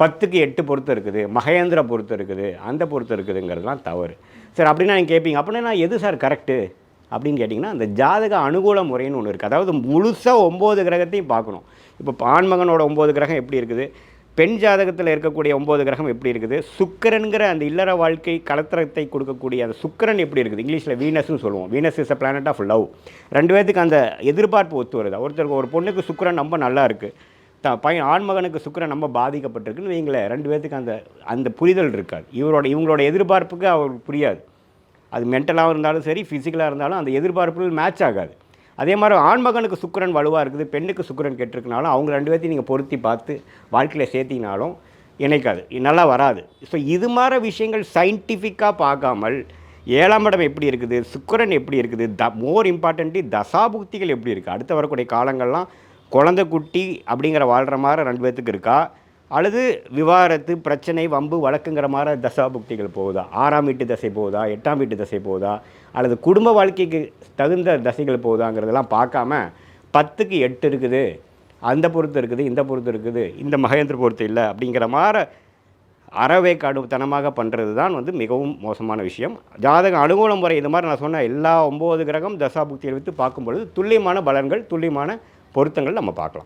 10க்கு 8 பொருத்தம் இருக்குது, மகேந்திர பொருத்தம் இருக்குது, அந்த பொருத்தம் இருக்குதுங்கிறதுலாம் தவறு. சார் அப்படின்னா நீங்கள் கேட்பீங்க, அப்படின்னா எது சார் கரெக்டு அப்படின்னு கேட்டிங்கன்னா, அந்த ஜாதக அனுகூல முறைன்னு ஒன்று இருக்குது. அதாவது முழுசாக 9 கிரகத்தையும் பார்க்கணும். இப்போ ஆண்மகனோட 9 கிரகம் எப்படி இருக்குது, பெண் ஜாதகத்தில் இருக்கக்கூடிய 9 கிரகம் எப்படி இருக்குது, சுக்கிரன்கிற அந்த இல்லற வாழ்க்கை கலத்திரத்தை கொடுக்கக்கூடிய அந்த சுக்கிரன் எப்படி இருக்குது, இங்கிலீஷில் வீனஸ்ன்னு சொல்லுவோம். Venus is a planet of love. 2 பேத்துக்கு அந்த எதிர்பார்ப்பு ஒத்து வருது. ஒருத்தருக்கு ஒரு பொண்ணுக்கு சுக்கிரன் ரொம்ப நல்லா இருக்குது, பையன் ஆண்மகனுக்கு சுக்கிரன் நம்ம பாதிக்கப்பட்டிருக்குன்னு வைங்களேன், 2 பேர்த்துக்கு அந்த அந்த புரிதல் இருக்காது. இவங்களோட எதிர்பார்ப்புக்கு அவருக்கு புரியாது. அது மென்டலாக இருந்தாலும் சரி, ஃபிசிக்கலாக இருந்தாலும் அந்த எதிர்பார்ப்புகள் மேட்ச் ஆகாது. அதே மாதிரி ஆண்மகனுக்கு சுக்கிரன் வலுவாக இருக்குது, பெண்ணுக்கு சுக்கிரன் கெட்டிருக்குனாலும் அவங்க 2 பேர்த்தையும் நீங்கள் பொருத்தி பார்த்து வாழ்க்கையில் சேர்த்தினாலும் இணைக்காது, நல்லா வராது. ஸோ இது மாதிரி விஷயங்கள் சயின்டிஃபிக்காக பார்க்காமல் 7ஆம் இடம் எப்படி இருக்குது, சுக்கிரன் எப்படி இருக்குது, மோர் இம்பார்ட்டன்ட்லி தசாபுக்திகள் எப்படி இருக்குது, அடுத்து வரக்கூடிய காலங்கள்லாம் குழந்தை குட்டி அப்படிங்கிற வாழ்கிற மாதிரி 2 பேர்த்துக்கு இருக்கா, அல்லது விவாகரத்து பிரச்சனை வம்பு வழக்குங்கிற மாதிரி தசாபுக்திகள் போகுதா, 6ஆம் வீட்டு தசை போகுதா, 8ஆம் வீட்டு தசை போகுதா, அல்லது குடும்ப வாழ்க்கைக்கு தகுந்த தசைகள் போகுதாங்கிறதெல்லாம் பார்க்காம 10க்கு 8 இருக்குது, அந்த பொறுத்து இருக்குது, இந்த பொறுத்து இருக்குது, இந்த மகேந்திர பொறுத்து இல்லை அப்படிங்கிற மாதிரி அறவே கடுத்தனமாக பண்ணுறது தான் மிகவும் மோசமான விஷயம். ஜாதக அனுகூல முறை இது மாதிரி நான் சொன்ன எல்லா 9 கிரகம் தசாபுக்திகளை வைத்து பார்க்கும்பொழுது துல்லியமான பலன்கள், துல்லியமான பொருத்தங்கள் நம்ம பார்க்கலாம்.